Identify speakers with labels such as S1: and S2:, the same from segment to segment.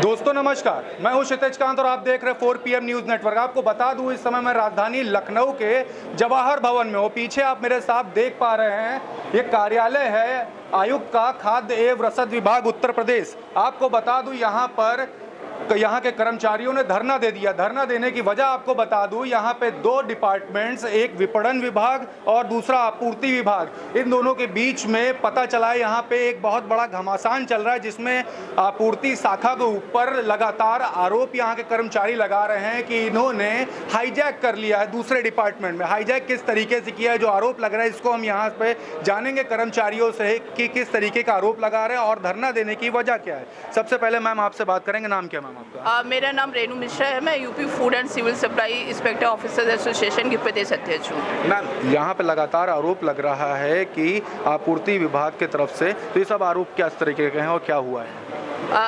S1: दोस्तों नमस्कार, मैं हूं क्षितिज कांत और आप देख रहे 4 PM न्यूज़ नेटवर्क। आपको बता दूं इस समय मैं राजधानी लखनऊ के जवाहर भवन में हूं। पीछे आप मेरे साथ देख पा रहे हैं ये कार्यालय है आयुक्त का खाद्य एवं रसद विभाग उत्तर प्रदेश। आपको बता दूं यहाँ के कर्मचारियों ने धरना दे दिया। धरना देने की वजह आपको बता दूं, यहाँ पे दो डिपार्टमेंट्स, एक विपणन विभाग और दूसरा आपूर्ति विभाग, इन दोनों के बीच में पता चला है यहाँ पे एक बहुत बड़ा घमासान चल रहा है, जिसमें आपूर्ति शाखा के ऊपर लगातार आरोप यहाँ के कर्मचारी लगा रहे हैं कि इन्होंने हाईजैक कर लिया है दूसरे डिपार्टमेंट में। हाईजैक किस तरीके से किया है, जो आरोप लग रहा है, इसको हम यहाँ पे जानेंगे कर्मचारियों से कि किस तरीके का आरोप लगा रहे हैं और धरना देने की वजह क्या है। सबसे पहले मैम आपसे बात करेंगे, नाम क्या मैम आपका?
S2: मेरा नाम रेणु मिश्रा है। मैं UP food and civil supply inspector officers association की प्रदेश अध्यक्ष हूँ।
S1: मैम यहाँ पे लगातार आरोप लग रहा है कि आपूर्ति विभाग की तरफ से, तो ये सब आरोप किस तरीके के हैं और क्या हुआ है?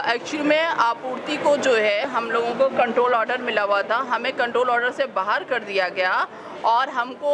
S2: एक्चुअली में आपूर्ति को जो है हम लोगों को कंट्रोल ऑर्डर मिला हुआ था, हमें कंट्रोल ऑर्डर से बाहर कर दिया गया और हमको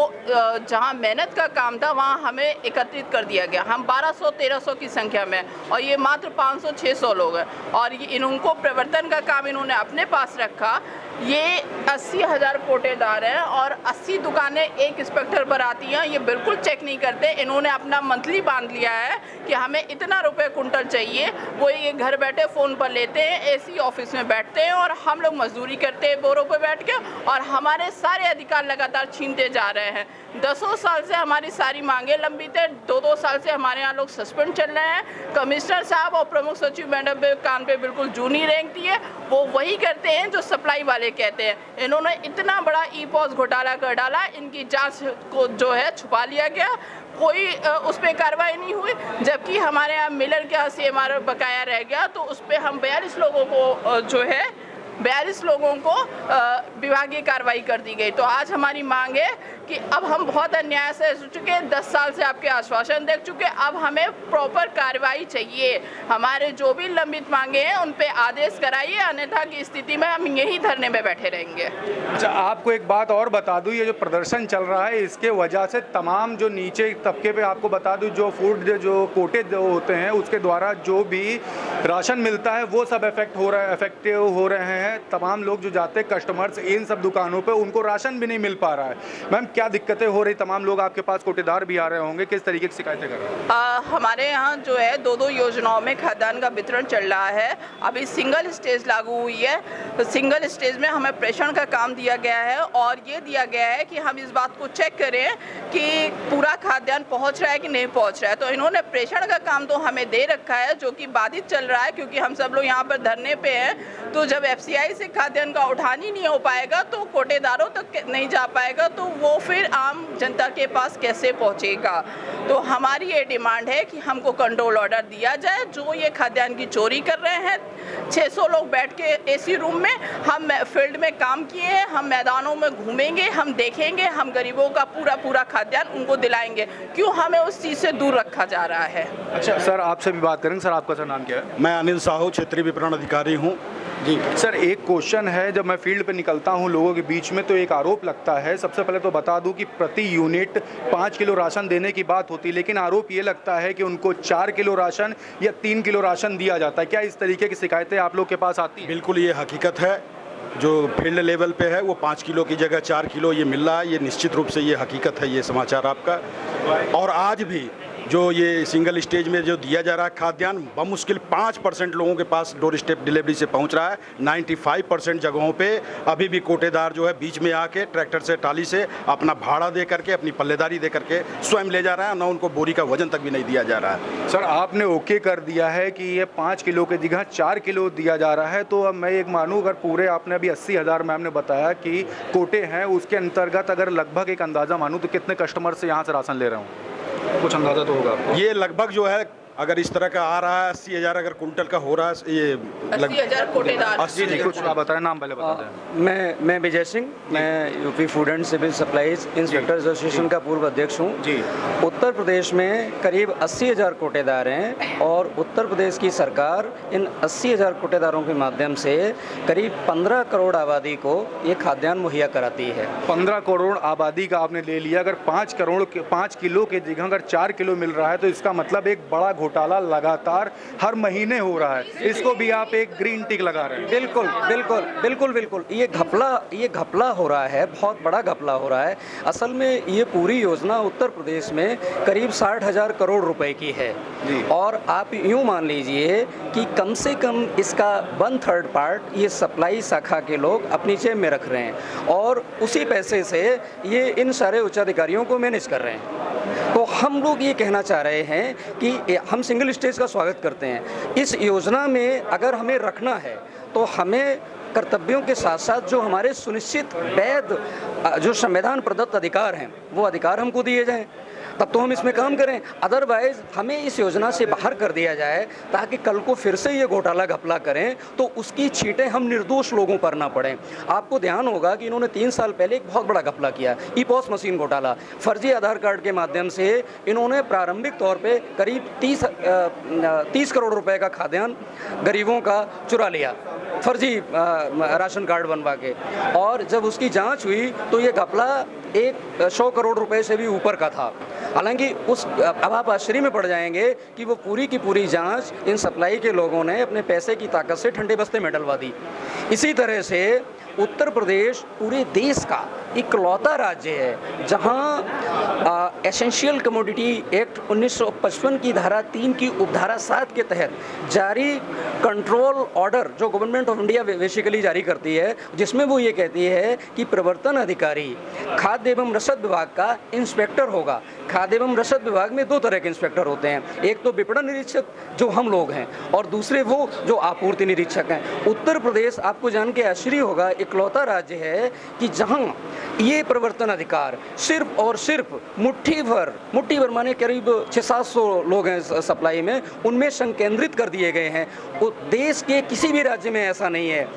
S2: जहां मेहनत का काम था वहां हमें एकत्रित कर दिया गया। हम 1200-1300 की संख्या में, और ये मात्र 500-600 लोग हैं और इनको प्रवर्तन का काम इन्होंने अपने पास रखा। ये 80,000 कोटेदार हैं और 80 दुकानें एक इंस्पेक्टर पर आती हैं, ये बिल्कुल चेक नहीं करते। इन्होंने अपना मंथली बांध लिया है कि हमें इतना रुपए कुंटल चाहिए, वो ये घर बैठे फ़ोन पर लेते हैं, एसी ऑफिस में बैठते हैं और हम लोग मजदूरी करते हैं बोरों पर बैठ के, और हमारे सारे अधिकार लगातार छीनते जा रहे हैं। 10 साल से हमारी सारी मांगे लंबित है, 2-2 साल से हमारे यहाँ लोग सस्पेंड चल रहे हैं। कमिश्नर साहब और प्रमुख सचिव मैडम पे कान पे बिल्कुल जू नहीं रेंगती है, वो वही करते हैं जो सप्लाई वाले कहते हैं। इन्होंने इतना बड़ा ई-पॉस घोटाला कर डाला, इनकी जांच को जो है छुपा लिया गया, कोई उस पर कार्रवाई नहीं हुई। जबकि हमारे यहाँ मिलर के यहाँ CMR बकाया रह गया, तो उस पर हम 42 लोगों को जो है 42 लोगों को विभागीय कार्रवाई कर दी गई। तो आज हमारी मांग है कि अब हम बहुत अन्याय से चुके हैं, 10 साल से आपके आश्वासन देख चुके, अब हमें प्रॉपर कार्रवाई चाहिए। हमारे जो भी लंबित मांगे हैं उन पे आदेश कराइए, अन्यथा की स्थिति में हम यही धरने में बैठे रहेंगे।
S1: अच्छा, आपको एक बात और बता दूं, ये जो प्रदर्शन चल रहा है इसके वजह से तमाम जो नीचे तबके पे, आपको बता दूं, जो फूड जो कोटे जो होते हैं उसके द्वारा जो भी राशन मिलता है वो सब इफेक्टिव हो रहे हैं। तमाम लोग जो जाते हैं कस्टमर्स इन सब दुकानों पे, उनको राशन भी नहीं मिल पा रहा है। मैम क्या दिक्कतें हो रही? तमाम लोग आपके पास कोटेदार भी आ रहे होंगे, किस तरीके की शिकायतें कर रहे हैं?
S2: हमारे यहाँ जो है 2-2 योजनाओं में खाद्यान्न का वितरण चल रहा है। अभी सिंगल स्टेज लागू हुई है, तो सिंगल स्टेज में हमें प्रेषण का काम दिया गया है और ये दिया गया है कि हम इस बात को चेक करें कि पूरा खाद्यान्न पहुँच रहा है कि नहीं पहुँच रहा है। तो इन्होंने प्रेषण का काम तो हमें दे रखा है, जो कि बाधित चल रहा है, क्योंकि हम सब लोग यहाँ पर धरने पे हैं। तो जब FCI से खाद्यान्न का उठान ही नहीं हो पाएगा तो कोटेदारों तक नहीं जा पाएगा, तो वो फिर आम जनता के पास कैसे पहुंचेगा। तो हमारी ये डिमांड है कि हमको कंट्रोल ऑर्डर दिया जाए। जो ये खाद्यान्न की चोरी कर रहे हैं, 600 लोग बैठ के AC रूम में, हम फील्ड में काम किए हैं, हम मैदानों में घूमेंगे, हम देखेंगे, हम गरीबों का पूरा खाद्यान्न उनको दिलाएंगे। क्यों हमें उस चीज़ से दूर रखा जा रहा है?
S1: अच्छा सर, आपसे भी बात करेंगे। सर आपका सर नाम क्या है?
S3: मैं अनिल साहू, क्षेत्रीय विपणन अधिकारी हूँ
S1: जी। सर एक क्वेश्चन है, जब मैं फील्ड पे निकलता हूँ लोगों के बीच में तो एक आरोप लगता है, सबसे पहले तो बता दूं कि प्रति यूनिट 5 किलो राशन देने की बात होती है, लेकिन आरोप ये लगता है कि उनको 4 किलो राशन या 3 किलो राशन दिया जाता है। क्या इस तरीके की शिकायतें आप लोग के पास आती हैं?
S3: बिल्कुल, ये हकीकत है। जो फील्ड लेवल पे है वो 5 किलो की जगह 4 किलो ये मिल रहा है, ये निश्चित रूप से ये हकीकत है, ये समाचार आपका। और आज भी जो ये सिंगल स्टेज में जो दिया जा रहा है खाद्यान्न, बमुश्किल 5% लोगों के पास डोर स्टेप डिलीवरी से पहुंच रहा है। 95% जगहों पे अभी भी कोटेदार जो है बीच में आके ट्रैक्टर से, टाली से अपना भाड़ा दे करके, अपनी पल्लेदारी दे करके स्वयं ले जा रहा है, ना उनको बोरी का वजन तक भी नहीं दिया जा रहा है।
S1: सर आपने ओके कर दिया है कि ये 5 किलो की जगह 4 किलो दिया जा रहा है, तो अब मैं एक मानूँ, अगर पूरे आपने अभी 80,000 मैम ने बताया कि कोटे हैं, उसके अंतर्गत अगर लगभग एक अंदाज़ा मानूँ तो कितने कस्टमर से यहाँ से राशन ले रहा हूँ? कुछ अंदाजा तो होगा आपको?
S3: ये लगभग जो है, अगर इस तरह का आ रहा है 80,000 अगर कुंटल का हो रहा है, ये
S2: 80,000 कोटेदार।
S1: जी कुछ आप बताएं, नाम पहले बता दें।
S4: मैं विजय सिंह, मैं UP food and civil supplies inspector association का पूर्व अध्यक्ष हूँ जी। उत्तर प्रदेश में करीब 80,000 कोटेदार हैं और उत्तर प्रदेश की सरकार इन 80,000 कोटेदारों के माध्यम से करीब 15 करोड़ आबादी को ये खाद्यान्न मुहैया कराती है।
S1: 15 करोड़ आबादी का आपने ले लिया, अगर 5 किलो के जगह अगर 4 किलो मिल रहा है तो इसका मतलब एक बड़ा घोटाला लगातार हर महीने हो रहा है, इसको भी आप एक ग्रीन टिक लगा रहे हैं।
S4: बिल्कुल बिल्कुल बिल्कुल बिल्कुल, ये घपला हो रहा है, बहुत बड़ा घपला हो रहा है। असल में ये पूरी योजना उत्तर प्रदेश में करीब 60,000 करोड़ रुपए की है और आप यूँ मान लीजिए कि कम से कम इसका 1/3 पार्ट ये सप्लाई शाखा के लोग अपनी जेब में रख रहे हैं और उसी पैसे से ये इन सारे उच्चाधिकारियों को मैनेज कर रहे हैं। तो हम लोग ये कहना चाह रहे हैं कि हम सिंगल स्टेज का स्वागत करते हैं। इस योजना में अगर हमें रखना है तो हमें कर्तव्यों के साथ साथ जो हमारे सुनिश्चित वैध जो संविधान प्रदत्त अधिकार हैं वो अधिकार हमको दिए जाएं, तब तो हम इसमें काम करें। अदरवाइज हमें इस योजना से बाहर कर दिया जाए ताकि कल को फिर से ये घोटाला घपला करें तो उसकी छींटें हम निर्दोष लोगों पर ना पड़ें। आपको ध्यान होगा कि इन्होंने 3 साल पहले एक बहुत बड़ा घपला किया, ई-पॉस मशीन घोटाला। फर्जी आधार कार्ड के माध्यम से इन्होंने प्रारंभिक तौर पे करीब 30 करोड़ रुपए का खाद्यान्न गरीबों का चुरा लिया, फर्जी राशन कार्ड बनवा के, और जब उसकी जांच हुई तो ये घपला 100 करोड़ रुपए से भी ऊपर का था। हालांकि अब आप आश्चर्य में पड़ जाएंगे कि वो पूरी की पूरी जांच इन सप्लाई के लोगों ने अपने पैसे की ताकत से ठंडे बस्ते में डलवा दी। इसी तरह से उत्तर प्रदेश पूरे देश का इकलौता राज्य है जहां एसेंशियल कमोडिटी एक्ट 1955 की धारा 3 की उपधारा 7 के तहत जारी कंट्रोल ऑर्डर जो गवर्नमेंट ऑफ इंडिया बेसिकली जारी करती है, जिसमें वो ये कहती है कि प्रवर्तन अधिकारी खाद्य एवं रसद विभाग का इंस्पेक्टर होगा। खाद्य एवं रसद विभाग में 2 तरह के इंस्पेक्टर होते हैं, एक तो विपणन निरीक्षक जो हम लोग हैं और दूसरे वो जो आपूर्ति निरीक्षक हैं। उत्तर प्रदेश आपको जान के आश्चर्य होगा इकलौता राज्य है कि जहां ये प्रवर्तन अधिकार सिर्फ और सिर्फ मुट्ठी भर माने करीब 600-700 लोग हैं सप्लाई में, उनमें संकेंद्रित कर दिए गए हैं। देश के किसी भी राज्य में ऐसा नहीं है।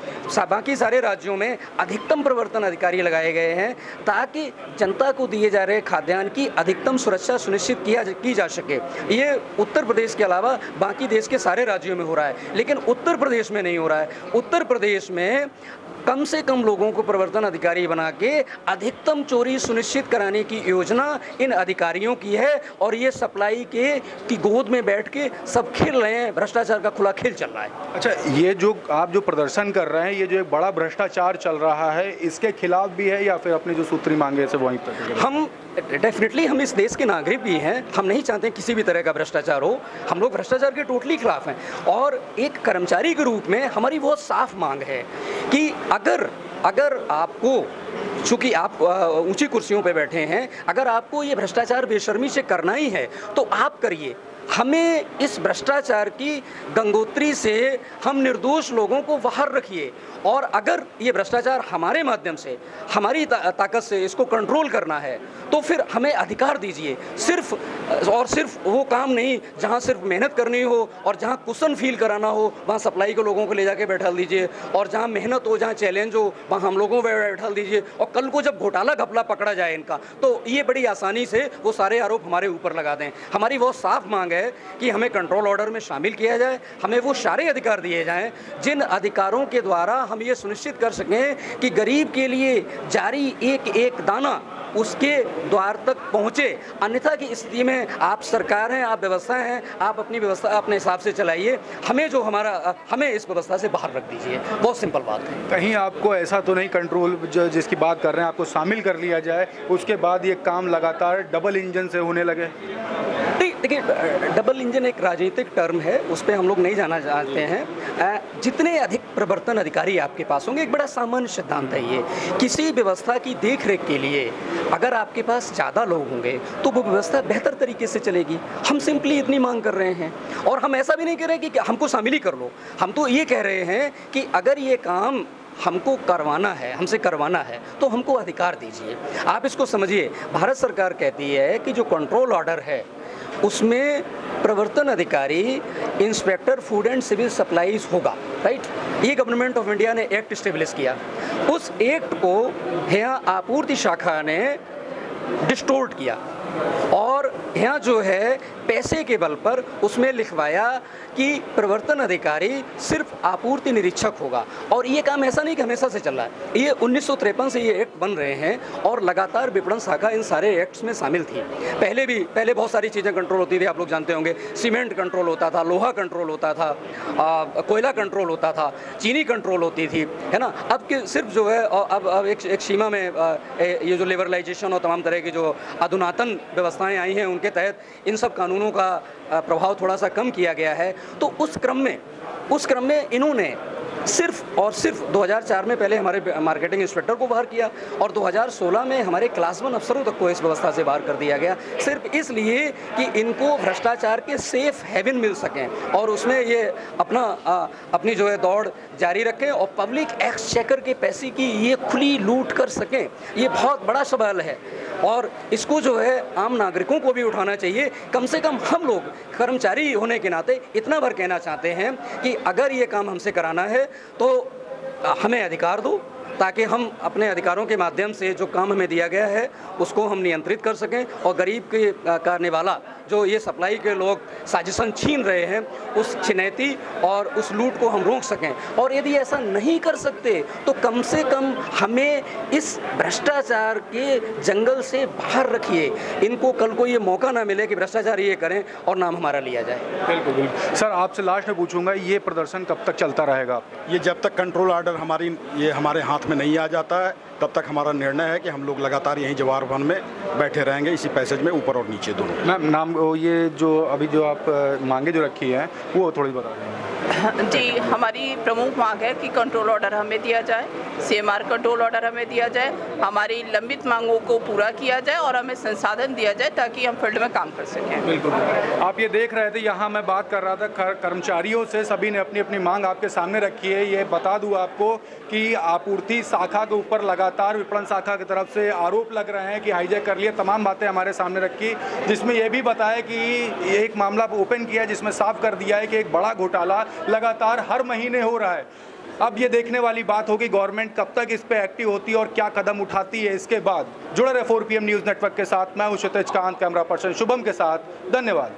S4: बाकी सारे राज्यों में अधिकतम प्रवर्तन अधिकारी लगाए गए हैं ताकि जनता को दिए जा रहे खाद्यान्न की अधिकतम सुरक्षा सुनिश्चित की जा सके। ये उत्तर प्रदेश के अलावा बाकी देश के सारे राज्यों में हो रहा है, लेकिन उत्तर प्रदेश में नहीं हो रहा है। उत्तर प्रदेश में कम से कम लोगों को प्रवर्तन अधिकारी बना के अधिकतम चोरी सुनिश्चित कराने की योजना इन अधिकारियों की है और ये सप्लाई की गोद में बैठ के सब खेल रहे हैं। भ्रष्टाचार का खुला खेल चल रहा है।
S1: अच्छा, ये जो आप जो प्रदर्शन कर रहे हैं, ये जो एक बड़ा भ्रष्टाचार चल रहा है, इसके खिलाफ भी है या फिर अपनी जो सूत्री मांगे से वहीं पर?
S4: हम डेफिनेटली हम इस देश के नागरिक भी हैं, हम नहीं चाहते किसी भी तरह का भ्रष्टाचार हो। हम लोग भ्रष्टाचार के टोटली खिलाफ हैं और एक कर्मचारी के रूप में हमारी बहुत साफ मांग है कि अगर आपको, चूंकि आप ऊंची कुर्सियों पे बैठे हैं, अगर आपको ये भ्रष्टाचार बेशर्मी से करना ही है तो आप करिए। हमें इस भ्रष्टाचार की गंगोत्री से हम निर्दोष लोगों को बाहर रखिए और अगर ये भ्रष्टाचार हमारे माध्यम से, हमारी ताकत से इसको कंट्रोल करना है तो फिर हमें अधिकार दीजिए। सिर्फ वो काम नहीं जहाँ सिर्फ मेहनत करनी हो और जहाँ कुशन फील कराना हो वहाँ सप्लाई के लोगों को ले जाके बैठा दीजिए, और जहाँ मेहनत हो, जहाँ चैलेंज हो, वहाँ हम लोगों को बैठा दीजिए। और कल को जब घोटाला घपला पकड़ा जाए इनका तो ये बड़ी आसानी से वो सारे आरोप हमारे ऊपर लगा दें। हमारी बहुत साफ मांग है कि हमें कंट्रोल ऑर्डर में शामिल किया जाए, हमें वो सारे अधिकार दिए जाएं जिन अधिकारों के द्वारा हम ये सुनिश्चित कर सकें कि गरीब के लिए जारी एक एक दाना उसके द्वार तक पहुंचे। अन्यथा की स्थिति में आप सरकार हैं, आप व्यवस्था हैं, आप अपनी व्यवस्था अपने हिसाब से चलाइए। हमें इस व्यवस्था से बाहर रख दीजिए। बहुत सिंपल बात है।
S1: कहीं आपको ऐसा तो नहीं कंट्रोल जिसकी बात कर रहे हैं आपको शामिल कर लिया जाए, उसके बाद ये काम लगातार डबल इंजन से होने लगे?
S4: देखिए, डबल इंजन एक राजनीतिक टर्म है, उस पर हम लोग नहीं जाना चाहते हैं। जितने अधिक प्रवर्तन अधिकारी आपके पास होंगे, एक बड़ा सामान्य सिद्धांत है ये, किसी व्यवस्था की देख रेख के लिए अगर आपके पास ज़्यादा लोग होंगे तो वो व्यवस्था बेहतर तरीके से चलेगी। हम सिंपली इतनी मांग कर रहे हैं और हम ऐसा भी नहीं कह रहे कि हमको शामिल ही कर लो। हम तो ये कह रहे हैं कि अगर ये काम हमको करवाना है, हमसे करवाना है तो हमको अधिकार दीजिए। आप इसको समझिए, भारत सरकार कहती है कि जो कंट्रोल ऑर्डर है उसमें प्रवर्तन अधिकारी inspector food and civil supplies होगा, राइट। ये गवर्नमेंट ऑफ इंडिया ने एक्ट स्टेब्लिश किया। उस एक्ट को यहाँ आपूर्ति शाखा ने डिस्टोर्ट किया, और यहाँ जो है पैसे के बल पर उसमें लिखवाया कि प्रवर्तन अधिकारी सिर्फ आपूर्ति निरीक्षक होगा। और ये काम ऐसा नहीं कि हमेशा से चल रहा है, ये 1953 से ये एक्ट बन रहे हैं और लगातार विपणन शाखा इन सारे एक्ट्स में शामिल थी। पहले बहुत सारी चीज़ें कंट्रोल होती थी, आप लोग जानते होंगे, सीमेंट कंट्रोल होता था, लोहा कंट्रोल होता था, कोयला कंट्रोल होता था, चीनी कंट्रोल होती थी, है ना। अब के सिर्फ जो है अब एक सीमा में ये जो लिबरलाइजेशन और तमाम तरह की जो अधुनातन व्यवस्थाएं आई हैं उनके तहत इन सब कानूनों का प्रभाव थोड़ा सा कम किया गया है। तो उस क्रम में इन्होंने सिर्फ और सिर्फ 2004 में पहले हमारे मार्केटिंग इंस्पेक्टर को बाहर किया और 2016 में हमारे क्लास 1 अफसरों तक को इस व्यवस्था से बाहर कर दिया गया, सिर्फ इसलिए कि इनको भ्रष्टाचार के सेफ हेवन मिल सकें और उसमें ये अपनी जो है दौड़ जारी रखें और पब्लिक एक्सचेकर के पैसे की ये खुली लूट कर सकें। ये बहुत बड़ा सवाल है और इसको जो है आम नागरिकों को भी उठाना चाहिए। कम से कम हम लोग कर्मचारी होने के नाते इतना भर कहना चाहते हैं कि अगर ये काम हमसे कराना है तो हमें अधिकार दो, ताकि हम अपने अधिकारों के माध्यम से जो काम हमें दिया गया है उसको हम नियंत्रित कर सकें और गरीब के करने वाला जो ये सप्लाई के लोग साजिशन छीन रहे हैं उस छिनैती और उस लूट को हम रोक सकें। और यदि ऐसा नहीं कर सकते तो कम से कम हमें इस भ्रष्टाचार के जंगल से बाहर रखिए, इनको कल को ये मौका ना मिले कि भ्रष्टाचार ये करें और नाम हमारा लिया जाए।
S1: बिल्कुल बिल्कुल। सर आपसे लास्ट में पूछूंगा, ये प्रदर्शन कब तक चलता रहेगा?
S3: ये जब तक कंट्रोल ऑर्डर हमारे हाथ में नहीं आ जाता है तब तक हमारा निर्णय है कि हम लोग लगातार यहीं जवाहर भवन में बैठे रहेंगे, इसी पैसेज में ऊपर और नीचे दोनों।
S1: मैम नाम ये जो अभी जो आप मांगे जो रखी हैं वो थोड़ी बता दें।
S2: जी, हमारी प्रमुख मांग है कि कंट्रोल ऑर्डर हमें दिया जाए, सीएमआर कंट्रोल ऑर्डर हमें दिया जाए, हमारी लंबित मांगों को पूरा किया जाए और हमें संसाधन दिया जाए ताकि हम फील्ड में काम कर सकें।
S1: बिल्कुल। आप ये देख रहे थे, यहाँ मैं बात कर रहा था कर्मचारियों से, सभी ने अपनी अपनी मांग आपके सामने रखी है। ये बता दूँ आपको कि आपूर्ति शाखा के ऊपर लगातार विपणन शाखा की तरफ से आरोप लग रहे हैं कि हाईजैक कर लिए, तमाम बातें हमारे सामने रखी, जिसमें यह भी बताया कि एक मामला ओपन किया जिसमें साफ कर दिया है कि एक बड़ा घोटाला लगातार हर महीने हो रहा है। अब ये देखने वाली बात होगी गवर्नमेंट कब तक इस पे एक्टिव होती है और क्या कदम उठाती है। इसके बाद जुड़े रहे 4 PM न्यूज़ नेटवर्क के साथ, मैं हूं क्षितिज कांत, कैमरा पर्सन शुभम के साथ। धन्यवाद।